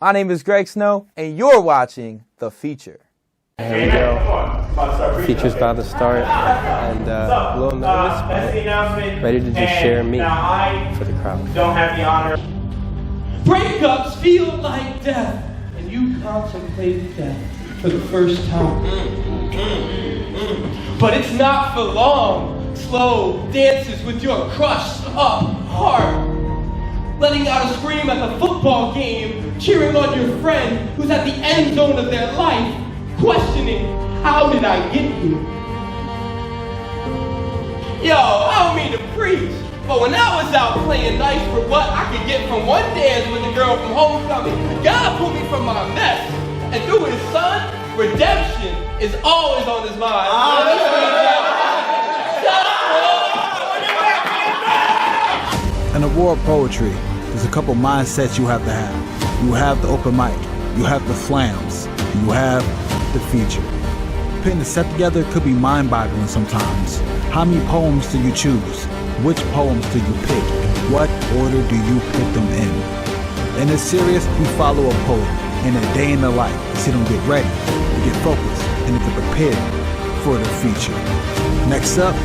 My name is Greg Snow, and you're watching The Feature. Here we go. Feature's about to start, and a little nervous, but ready to just share me for the crowd. Don't have the honor. Breakups feel like death, and you contemplate death for the first time. But it's not for long. Slow dances with your crushed up heart. Letting out a scream at the football game, cheering on your friend who's at the end zone of their life, questioning, how did I get here? Yo, I don't mean to preach, but when I was out playing nice for what I could get from one dance with a girl from homecoming, God pulled me from my mess, and through his son, redemption is always on his mind. In the war of poetry, there's a couple mindsets you have to have. You have the open mic, you have the flams, and you have the feature. Putting the set together could be mind-boggling sometimes. How many poems do you choose? Which poems do you pick? What order do you put them in? In this series, we follow a poet in a day in the life to see them get ready, to get focused, and to get prepared for the feature. Next up,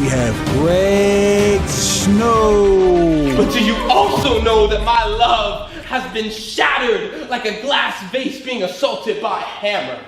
we have Greg Snow. But do you also know that my love has been shattered like a glass vase being assaulted by a hammer?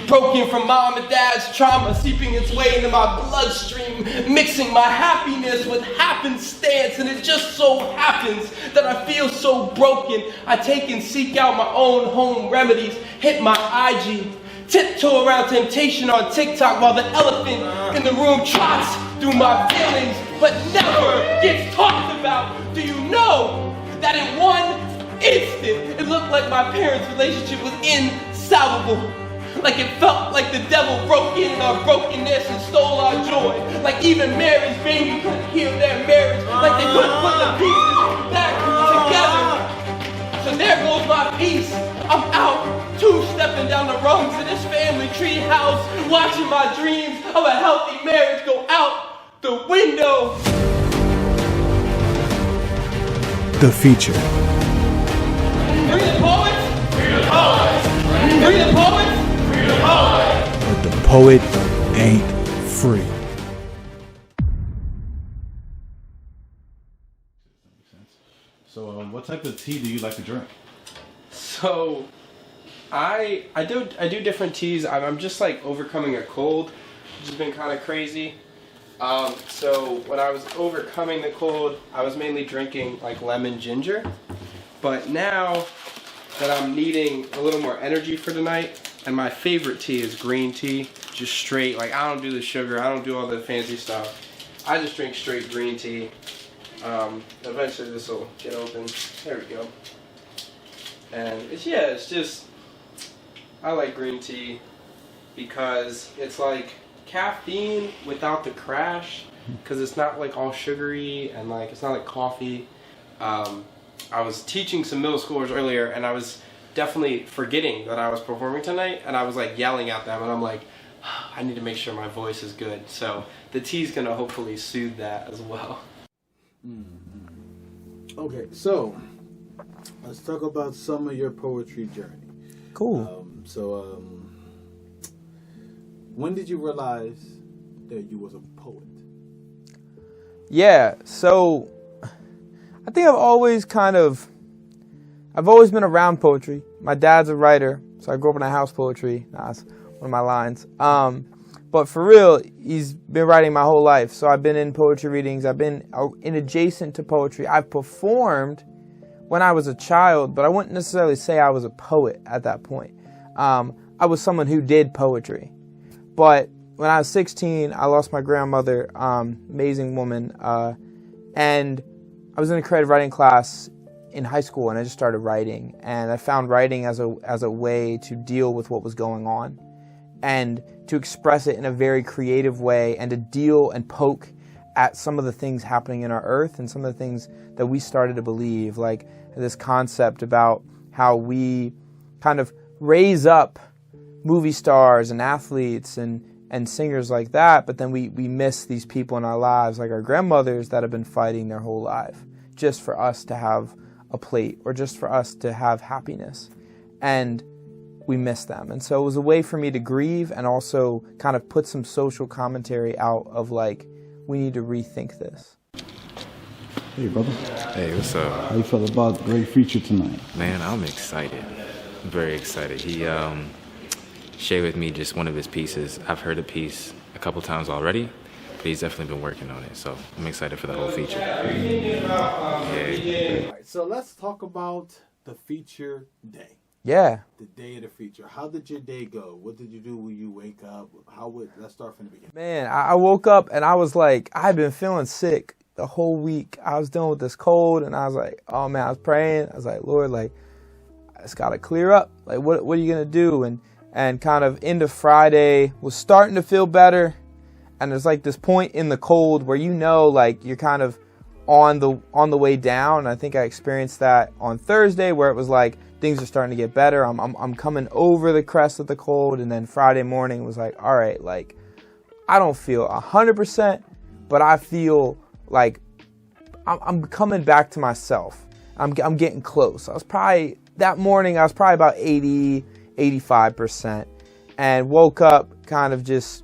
Broken from mom and dad's trauma, seeping its way into my bloodstream, mixing my happiness with happenstance, and it just so happens that I feel so broken. I take and seek out my own home remedies, hit my IG, tiptoe around temptation on TikTok while the elephant in the room trots through my feelings, but never gets talked about. Do you know that in one instant, it looked like my parents' relationship was insalvable? Like it felt like the devil broke in our brokenness and stole our joy. Like even Mary's baby couldn't heal their marriage. Like they couldn't put the pieces back together. So there goes my peace. I'm out, two-stepping down the rungs of this family tree house, watching my dreams of a healthy marriage go out the window. The feature. Bring the poets! Bring the poets! Bring the poets! Bring the poets! But the poet ain't free. So, what type of tea do you like to drink? So, I do different teas. I'm just like overcoming a cold, which has been kind of crazy. So when I was overcoming the cold, I was mainly drinking like lemon ginger. But now that I'm needing a little more energy for the night, and my favorite tea is green tea, just straight. Like I don't do the sugar, I don't do all the fancy stuff. I just drink straight green tea. Eventually this will get open. There we go. And it's just, I like green tea because it's like caffeine without the crash, because it's not like all sugary and like it's not like coffee. I was teaching some middle schoolers earlier and I was definitely forgetting that I was performing tonight, and I was like yelling at them, and I'm like, I need to make sure my voice is good. So the tea's gonna hopefully soothe that as well. Okay, so let's talk about some of your poetry journey. Cool. When did you realize that you was a poet? Yeah, so I think I've always been around poetry. My dad's a writer, so I grew up in a house poetry. That's one of my lines. But for real, he's been writing my whole life. So I've been in poetry readings. I've been in adjacent to poetry. I've performed when I was a child, but I wouldn't necessarily say I was a poet at that point. I was someone who did poetry. But when I was 16, I lost my grandmother, amazing woman, and I was in a creative writing class in high school, and I just started writing. And I found writing as a way to deal with what was going on, and to express it in a very creative way, and to deal and poke at some of the things happening in our earth and some of the things that we started to believe, like this concept about how we kind of raise up movie stars and athletes and singers like that, but then we miss these people in our lives, like our grandmothers that have been fighting their whole life just for us to have a plate or just for us to have happiness. And we miss them. And so it was a way for me to grieve and also kind of put some social commentary out of like, we need to rethink this. Hey, brother. Hey, what's up? How you feel about the great feature tonight? Man, I'm excited. I'm very excited. He shared with me just one of his pieces. I've heard the piece a couple times already, but he's definitely been working on it. So I'm excited for the whole feature. Yeah. All right, so let's talk about the feature day. Yeah. The day of the feature. How did your day go? What did you do when you wake up? Let's start from the beginning. Man, I woke up and I was like, I had been feeling sick the whole week. I was dealing with this cold and I was like, oh man, I was praying. I was like, Lord, like, I just got to clear up. Like, what are you going to do? And kind of into Friday was starting to feel better. And there's like this point in the cold where you know, like, you're kind of on the way down. I think I experienced that on Thursday where it was like, things are starting to get better. I'm coming over the crest of the cold. And then Friday morning was like, all right, like, I don't feel 100%, but I feel like I'm coming back to myself. I'm getting close. That morning I was probably about 85%, and woke up kind of just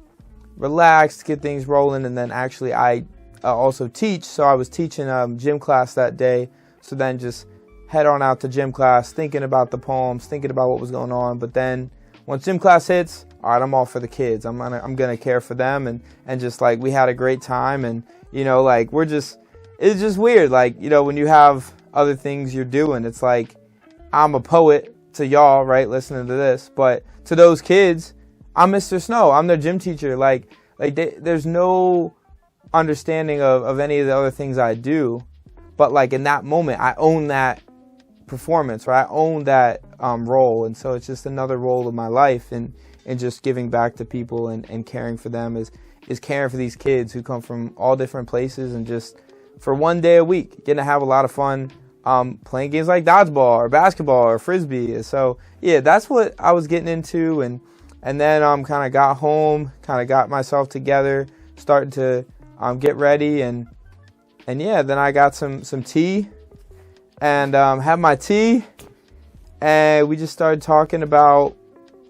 relaxed, get things rolling. And then actually I also teach. So I was teaching gym class that day. So then just head on out to gym class, thinking about the poems, thinking about what was going on. But then once gym class hits, all right, I'm all for the kids. I'm gonna care for them, and just like we had a great time. And you know, like it's just weird. Like, you know, when you have other things you're doing, it's like I'm a poet to y'all, right, listening to this, but to those kids, I'm Mr. Snow. I'm their gym teacher. There's no understanding of any of the other things I do, but like in that moment, I own that performance, right? I own that role. And so it's just another role of my life, and just giving back to people and caring for them is caring for these kids who come from all different places, and just for one day a week, getting to have a lot of fun playing games like dodgeball or basketball or frisbee. So yeah, that's what I was getting into. And then kind of got home, kind of got myself together, starting to get ready. And yeah, then I got some tea and had my tea, and we just started talking about,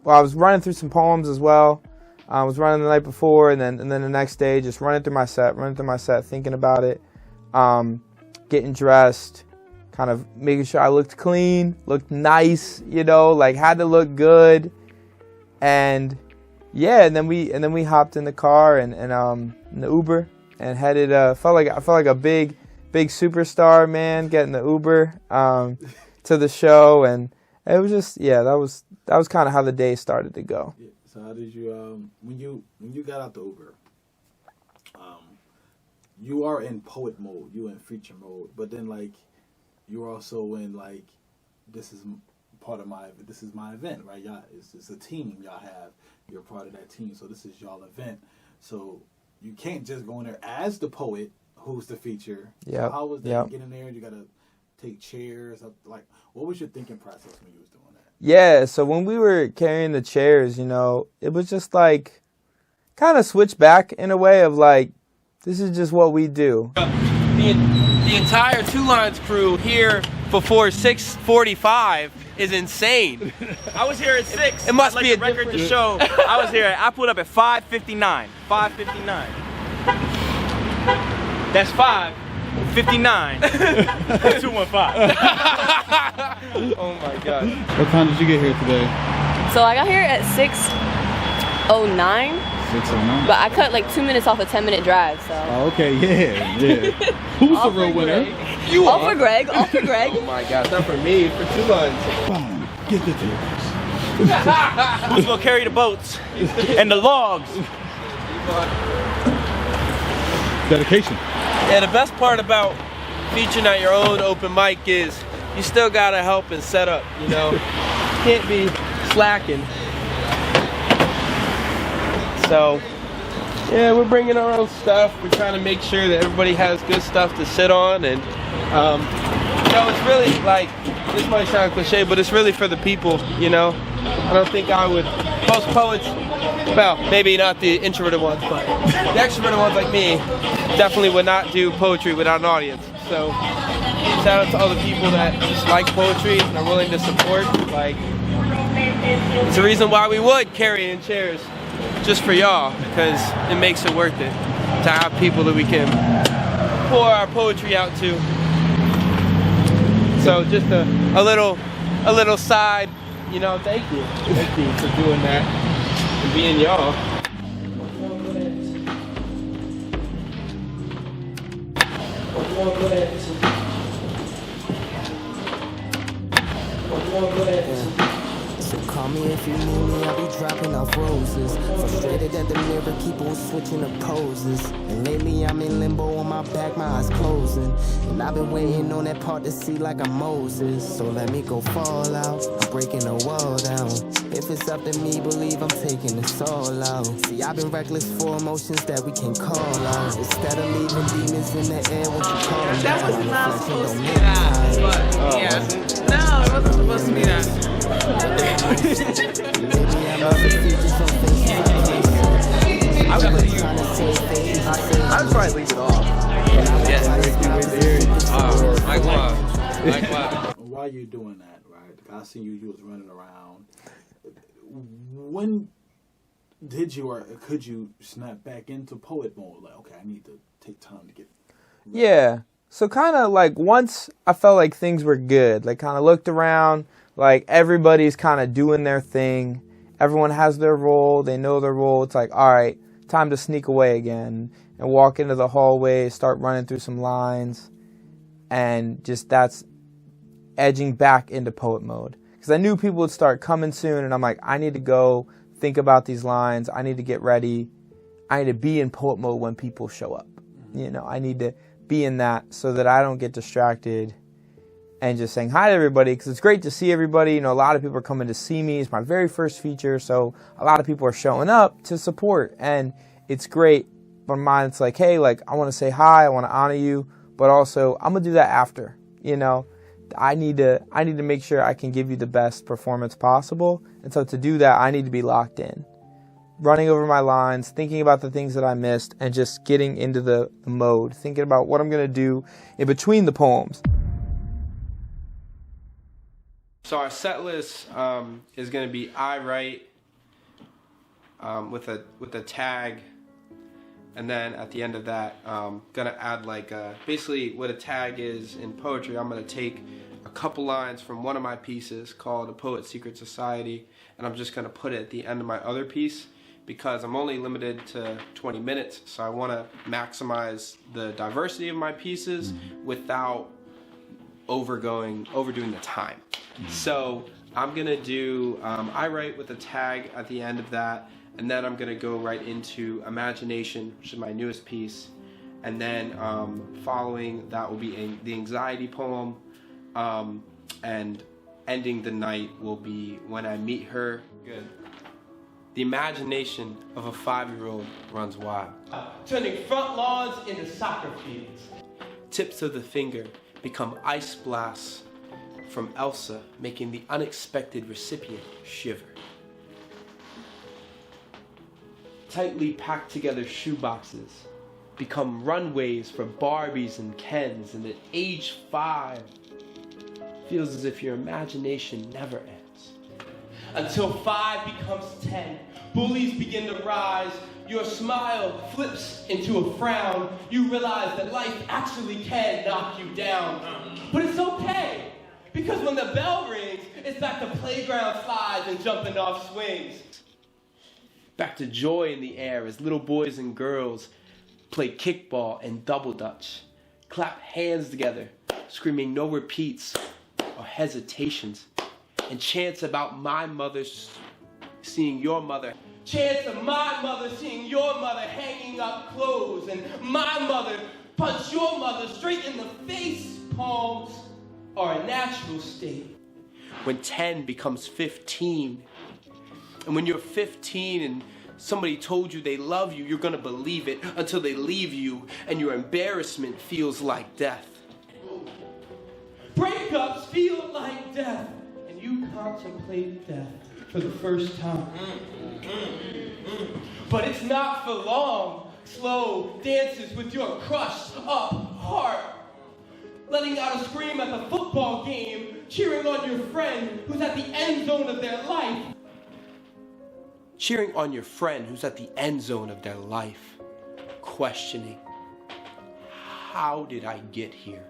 well, I was running through some poems as well. I was running the night before, and then the next day, just running through my set, thinking about it, getting dressed, kind of making sure I looked clean, looked nice, you know, like had to look good. And yeah, and then we hopped in the car and in the Uber and headed. I felt like a big superstar, man, getting the Uber to the show, and it was just, yeah, that was kind of how the day started to go. Yeah. So how did you when you got out the Uber? You are in poet mode, you in feature mode, but then like you're also in like, this is my event, right? Y'all, it's a team y'all have. You're part of that team, so this is y'all event. So you can't just go in there as the poet who's the feature. Yeah. So how was that? Get in there, you gotta take chairs. Like, what was your thinking process when you was doing that? Yeah, so when we were carrying the chairs, you know, it was just like kind of switch back in a way of like, this is just what we do. The entire Two Lines crew here before 6:45 is insane. I was here at 6. It must like be a record different to show. I pulled up at 5:59. 5:59. That's 5:59. 215. Oh my God. What time did you get here today? So I got here at 6:09. 6:09. But I cut like 2 minutes off a 10-minute drive, so. Oh, okay, yeah. Who's the real winner? You All are. for Greg, all for Greg. Oh my God, it's not for me, for Two Lines. Fine, get the tables. Who's gonna carry the boats and the logs? Dedication. Yeah, the best part about featuring at your own open mic is you still gotta help and set up, you know? Can't be slacking. So, yeah, we're bringing our own stuff. We're trying to make sure that everybody has good stuff to sit on, and you know, it's really like, this might sound cliche, but it's really for the people, you know? I don't think I would, most poets, well, maybe not the introverted ones, but the extroverted ones like me definitely would not do poetry without an audience. So Shout out to all the people that just like poetry and are willing to support. Like, it's the reason why we would carry in chairs just for y'all, because it makes it worth it to have people that we can pour our poetry out to. So just a little side, you know, thank you for doing that and being y'all. So call me if you need me, I'll be dropping off roses. Frustrated at the mirror, keep on switching the poses. And lately I'm in limbo on my back, my eyes closing. And I've been waiting on that part to see like I'm Moses. So let me go fall out, I'm breaking the wall down. If it's up to me, believe I'm taking this all out. See, I've been reckless for emotions that we can call out. Instead of leaving demons in the air, what you call them? That was not supposed to be that, but yeah. No, it wasn't supposed to be that. I'd probably leave it off. Yeah. Mike Love. While you're doing that, right? I seen you was running around. When did you or could you snap back into poet mode? Like, okay, I need to take time to get. Yeah. So kind of like once I felt like things were good, like kind of looked around, like everybody's kind of doing their thing. Everyone has their role. They know their role. It's like, all right, time to sneak away again and walk into the hallway, start running through some lines. And just that's edging back into poet mode. Because I knew people would start coming soon. And I'm like, I need to go think about these lines. I need to get ready. I need to be in poet mode when people show up. You know, I need to be in that so that I don't get distracted and just saying hi to everybody, because it's great to see everybody. You know, a lot of people are coming to see me. It's my very first feature, so a lot of people are showing up to support, and it's great. But mine, it's like, hey, like I want to say hi, I want to honor you, but also I'm gonna do that after. You know, I need to make sure I can give you the best performance possible, and so to do that, I need to be locked in, running over my lines, thinking about the things that I missed, and just getting into the mode, thinking about what I'm gonna do in between the poems. So our set list is going to be I write with a tag, and then at the end of that, gonna add like basically what a tag is in poetry. I'm gonna take a couple lines from one of my pieces called A Poet's Secret Society, and I'm just gonna put it at the end of my other piece because I'm only limited to 20 minutes. So I want to maximize the diversity of my pieces without overdoing the time. So I'm gonna do I write with a tag at the end of that, and then I'm gonna go right into Imagination, which is my newest piece, and then following that will be the anxiety poem, and ending the night will be When I Meet Her. Good. The imagination of a 5-year-old runs wild, turning front lawns into soccer fields. Tips of the finger become ice blasts from Elsa, making the unexpected recipient shiver. Tightly packed together shoeboxes become runways for Barbies and Kens, and at age 5 feels as if your imagination never ends. Until 5 becomes 10, bullies begin to rise. Your smile flips into a frown. You realize that life actually can knock you down. But it's okay, because when the bell rings, it's back to playground slides and jumping off swings. Back to joy in the air as little boys and girls play kickball and double dutch. Clap hands together, screaming no repeats or hesitations. And chants about my mother seeing your mother. Chants of my mother seeing your mother hanging up clothes, and my mother punch your mother straight in the face. Poems are a natural state. When 10 becomes 15, and when you're 15 and somebody told you they love you, you're gonna believe it until they leave you and your embarrassment feels like death. Breakups feel like death, and you contemplate death for the first time. But it's not for long. Slow dances with your crushed up heart. letting out a scream at the football game, cheering on your friend who's at the end zone of their life. Cheering on your friend who's at the end zone of their life, questioning, how did I get here?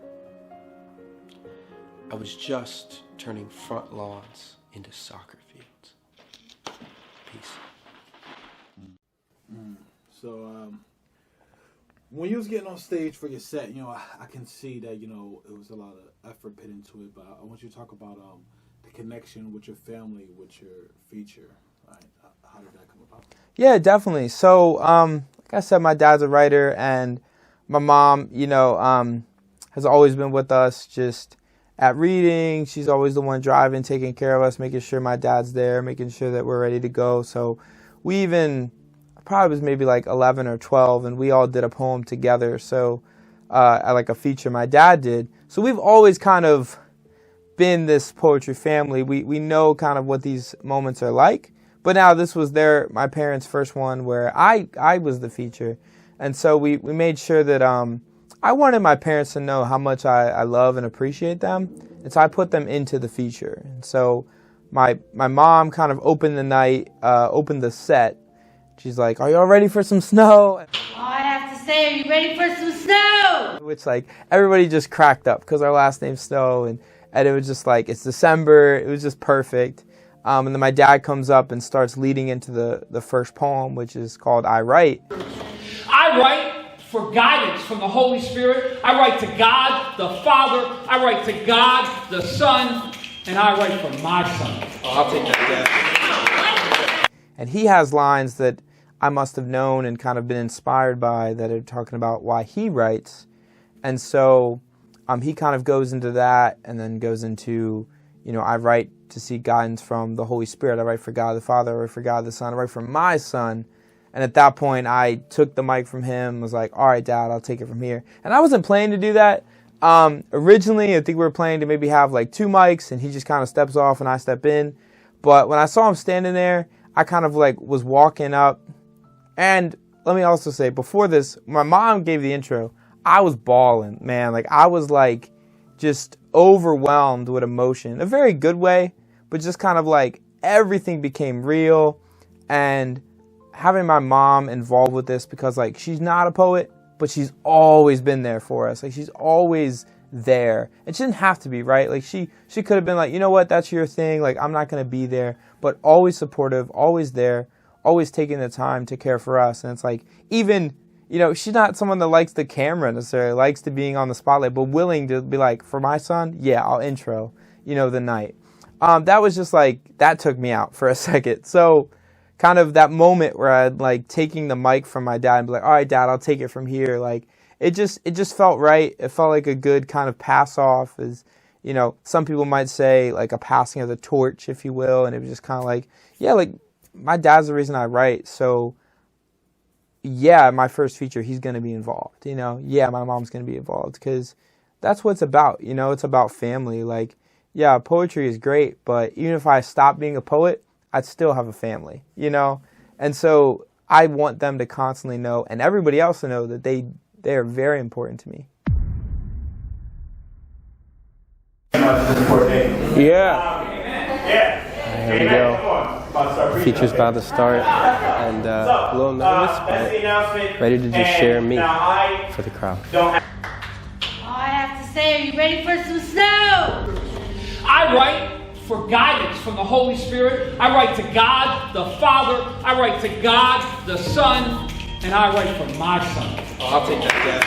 I was just turning front lawns into soccer fields. Peace. So, when you was getting on stage for your set, I can see that, it was a lot of effort put into it, but I want you to talk about the connection with your family, with your feature, right? How did that come about? Yeah, definitely. So, like I said, my dad's a writer, and my mom, has always been with us just at reading. She's always the one driving, taking care of us, making sure my dad's there, making sure that we're ready to go. So we even, probably was maybe like 11 or 12, and we all did a poem together. So at like a feature my dad did. So we've always kind of been this poetry family. We know kind of what these moments are like. But now this was my parents' first one where I was the feature. And so we made sure that I wanted my parents to know how much I love and appreciate them. And so I put them into the feature. And so my mom kind of opened the set. She's like, "Are y'all ready for some snow?" All I have to say, are you ready for some snow? Which like everybody just cracked up because our last name's Snow. And it was just like, it's December. It was just perfect. And then my dad comes up and starts leading into the first poem, which is called I Write. I write for guidance from the Holy Spirit. I write to God, the Father. I write to God, the Son. And I write for my son. Oh, I'll take that, Dad. And he has lines that I must have known and kind of been inspired by that are talking about why he writes. And so he kind of goes into that and then goes into, I write to seek guidance from the Holy Spirit. I write for God the Father. I write for God the Son. I write for my son. And at that point, I took the mic from him, was like, all right, Dad, I'll take it from here. And I wasn't planning to do that. Originally, I think we were planning to maybe have like 2 mics, and he just kind of steps off and I step in. But when I saw him standing there, I kind of like was walking up. And let me also say, before this, my mom gave the intro. I was bawling, man. Like I was like just overwhelmed with emotion, a very good way, but just kind of like everything became real. And having my mom involved with this, because like she's not a poet, but she's always been there for us. Like she's always there. It shouldn't have to be, right? Like she could have been like, you know what, that's your thing. Like I'm not going to be there, but always supportive, always there, always taking the time to care for us. And it's like, even, she's not someone that likes the camera necessarily, likes to being on the spotlight, but willing to be like, for my son, yeah, I'll intro, the night. That was just like, that took me out for a second. So kind of that moment where I'd like taking the mic from my dad and be like, all right, Dad, I'll take it from here. Like it just felt right. It felt like a good kind of pass off, as, some people might say like a passing of the torch, if you will. And it was just kind of like, yeah, like my dad's the reason I write. So yeah, my first feature, he's going to be involved, yeah, my mom's going to be involved, because that's what it's about. It's about family. Like, yeah, poetry is great, but even if I stopped being a poet, I'd still have a family, and so I want them to constantly know, and everybody else to know, that they are very important to me. Yeah. Here we go. Feature's about to start, and a little nervous, but ready to just share me for the crowd. All I have to say, are you ready for some snow? I write for guidance from the Holy Spirit. I write to God, the Father. I write to God, the Son. And I write for my son. Oh, I'll take that,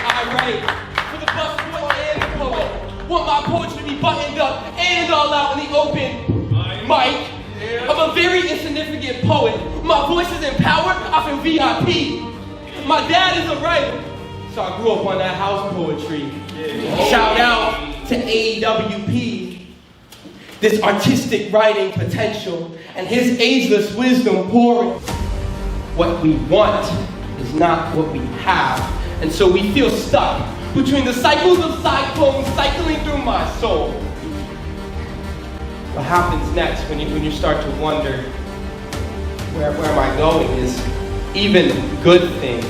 I write for the busboy and the poet. Want my poetry to be buttoned up and all out in the open mic. I'm a very insignificant poet. My voice is empowered. I'm in VIP. My dad is a writer, so I grew up on that house poetry. Shout out to AWP, this artistic writing potential and his ageless wisdom pouring. What we want is not what we have, and so we feel stuck between the cycles of cyclones cycling through my soul. What happens next when you start to wonder, where am I going, is even good things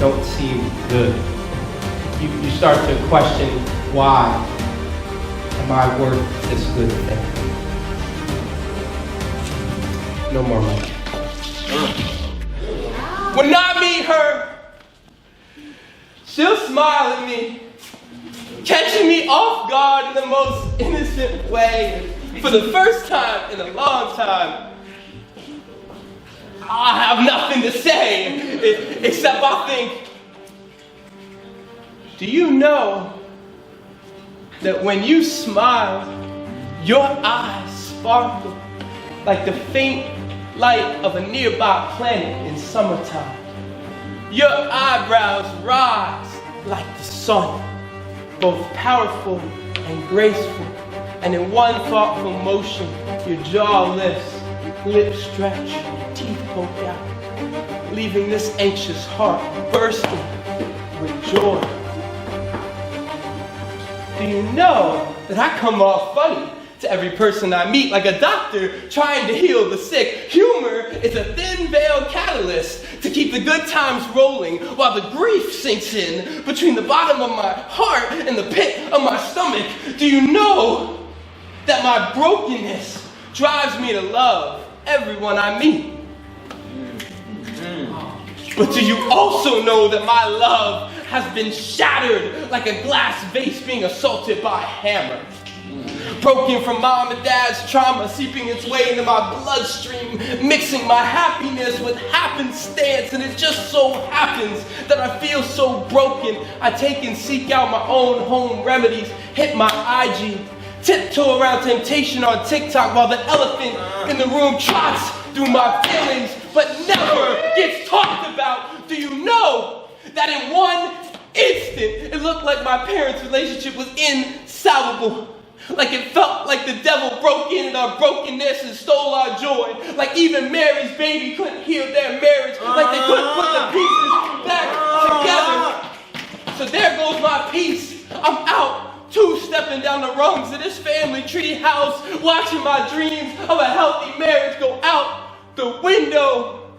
don't seem good you start to question, why am I worth this good thing? No more money. When I meet her, she'll smile at me, catching me off guard in the most innocent way. For the first time in a long time, I have nothing to say, except I think, do you know that when you smile, your eyes sparkle like the faint light of a nearby planet in summertime? Your eyebrows rise like the sun, both powerful and graceful, and in one thoughtful motion, your jaw lifts, lips stretch, teeth poke out, leaving this anxious heart bursting with joy. Do you know that I come off funny to every person I meet, like a doctor trying to heal the sick? Humor is a thin-veiled catalyst to keep the good times rolling while the grief sinks in between the bottom of my heart and the pit of my stomach. Do you know that my brokenness drives me to love everyone I meet? But do you also know that my love has been shattered like a glass vase being assaulted by a hammer? Broken from mom and dad's trauma, seeping its way into my bloodstream, mixing my happiness with happenstance, and it just so happens that I feel so broken, I take and seek out my own home remedies, hit my IG, tiptoe around temptation on TikTok while the elephant in the room trots through my feelings, but never gets talked about. Do you know that in one instant, it looked like my parents' relationship was insalvable? Like it felt like the devil broke in our brokenness and stole our joy. Like even Mary's baby couldn't heal their marriage. Like they couldn't put the pieces back together. So there goes my peace. I'm out, two-stepping down the rungs of this family tree house, watching my dreams of a healthy marriage go out the window.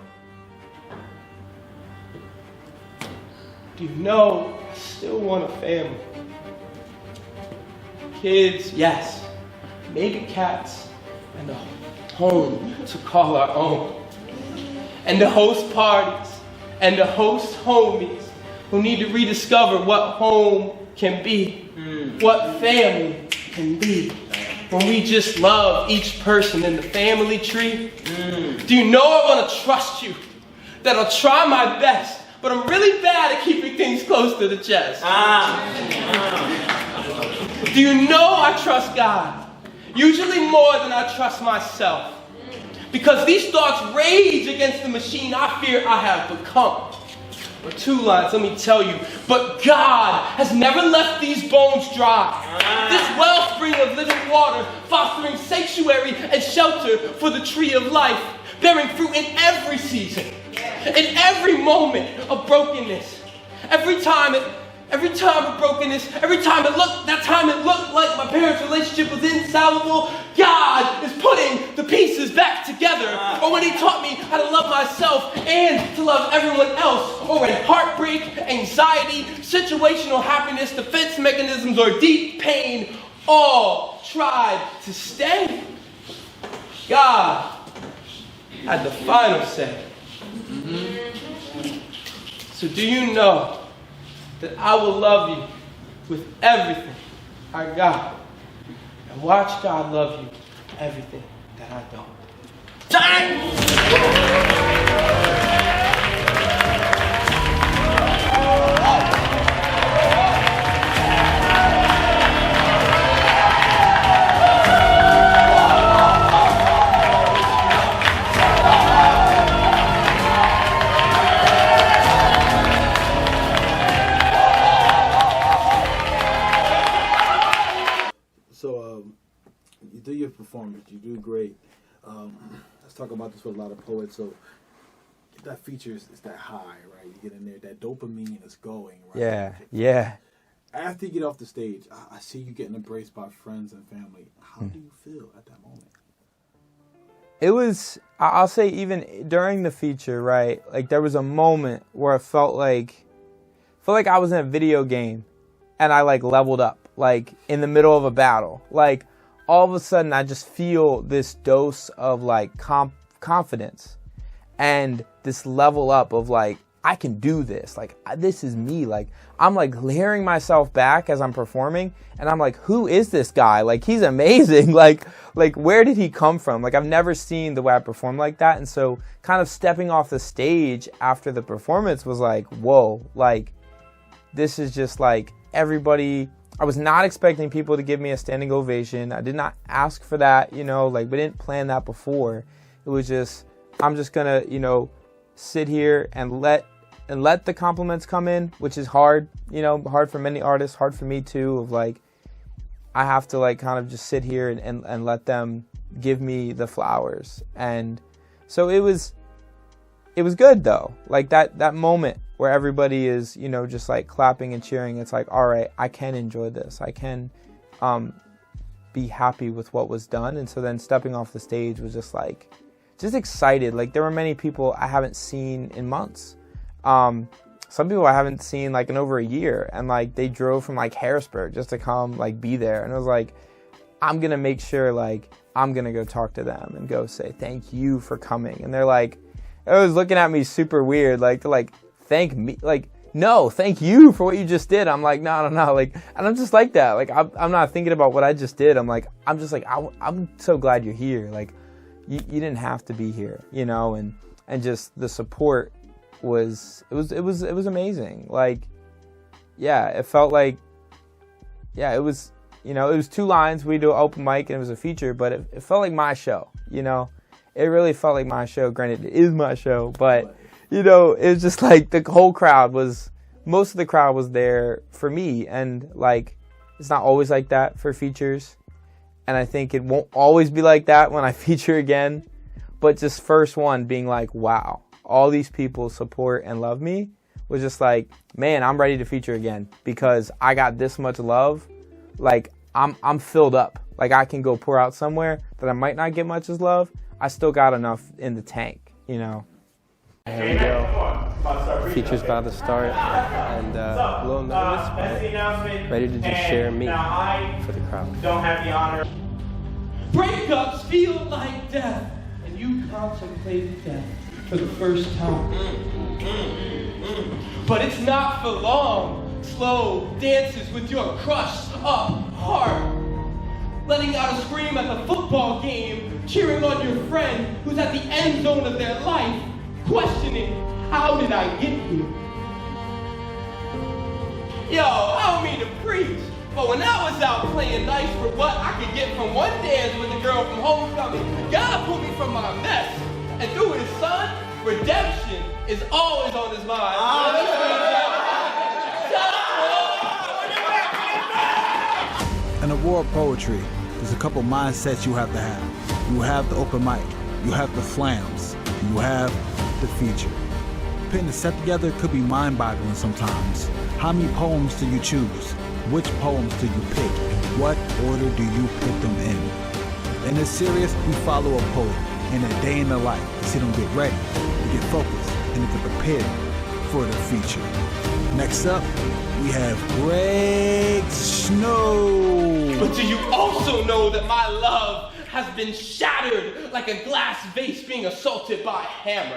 Do you know I still want a family? Kids, yes. Maybe cats, and a home to call our own. And to host parties, and to host homies who need to rediscover what home can be, what family can be. When we just love each person in the family tree. Do you know I want to trust you? That I'll try my best, but I'm really bad at keeping things close to the chest. Do you know I trust God? Usually more than I trust myself. Because these thoughts rage against the machine I fear I have become. But two lines, let me tell you. But God has never left these bones dry. This wellspring of living water, fostering sanctuary and shelter for the tree of life, bearing fruit in every season, in every moment of brokenness. Every time of brokenness, every time it looked like my parents' relationship was insalvable, God is putting the pieces back together. Or when He taught me how to love myself and to love everyone else. Or when heartbreak, anxiety, situational happiness, defense mechanisms, or deep pain all tried to stay, God had the final say. So do you know that I will love you with everything I got, and watch God love you with everything that I don't. You do your performance, you do great. Let's talk about this with a lot of poets. So that feature is that high, right? You get in there, that dopamine is going, right? Yeah. After you get off the stage, I see you getting embraced by friends and family. How do you feel at that moment? It was, I'll say even during the feature, right? Like there was a moment where I felt like I was in a video game and I like leveled up, like in the middle of a battle. Like all of a sudden I just feel this dose of like confidence and this level up of like, I can do this. Like, this is me. Like, I'm like hearing myself back as I'm performing, and I'm like, who is this guy? Like, he's amazing. Like where did he come from? Like, I've never seen the way I perform like that. And so kind of stepping off the stage after the performance was like, whoa, like, this is just like everybody. I was not expecting people to give me a standing ovation. I did not ask for that, you know, like we didn't plan that before. It was just, I'm just gonna, you know, sit here and let the compliments come in, which is hard, you know, hard for many artists, hard for me too, of like, I have to like kind of just sit here and let them give me the flowers. And so it was good though. Like that moment where everybody is, you know, just like clapping and cheering. It's like, all right, I can enjoy this. I can be happy with what was done. And so then stepping off the stage was just like, just excited. Like there were many people I haven't seen in months. Some people I haven't seen like in over a year, and like they drove from like Harrisburg just to come like be there. And I was like, I'm gonna make sure like I'm gonna go talk to them and go say thank you for coming. And they're like, it was looking at me super weird, like to like thank me, like no, thank you for what you just did. I'm like, no, like, and I'm just like that. Like I'm not thinking about what I just did. I'm just like I'm so glad you're here. Like you didn't have to be here, you know, and just the support was amazing. Like, yeah, it felt like, yeah, it was, you know, it was 2 lines. We do an open mic and it was a feature, but it felt like my show, you know. It really felt like my show. Granted, it is my show, but you know, it was just like the whole crowd was, most of the crowd was there for me, and like it's not always like that for features, and I think it won't always be like that when I feature again. But just first one being like, wow, all these people support and love me, was just like, man, I'm ready to feature again because I got this much love. Like I'm filled up. Like I can go pour out somewhere that I might not get much as love. I still got enough in the tank, you know. Here we go. Feature's about to start, and a little nervous, but ready to just share me for the crowd. Don't have the honor. Breakups feel like death, and you contemplate death for the first time. But it's not for long. Slow dances with your crushed up heart. Letting out a scream at the football game, cheering on your friend who's at the end zone of their life, questioning, how did I get here? Yo, I don't mean to preach, but when I was out playing nice for what I could get from one dance with a girl from homecoming, God pulled me from my mess. And through his son, redemption is always on his mind. In the war of poetry, there's a couple mindsets you have to have. You have the open mic, you have the flams, and you have the feature. Putting the set together could be mind-boggling sometimes. How many poems do you choose? Which poems do you pick? What order do you put them in? In this series, we follow a poet in a day in the life to see them get ready, to get focused, and to get prepared for the feature. Next up, we have Greg Snow. But do you also know that my love has been shattered like a glass vase being assaulted by a hammer?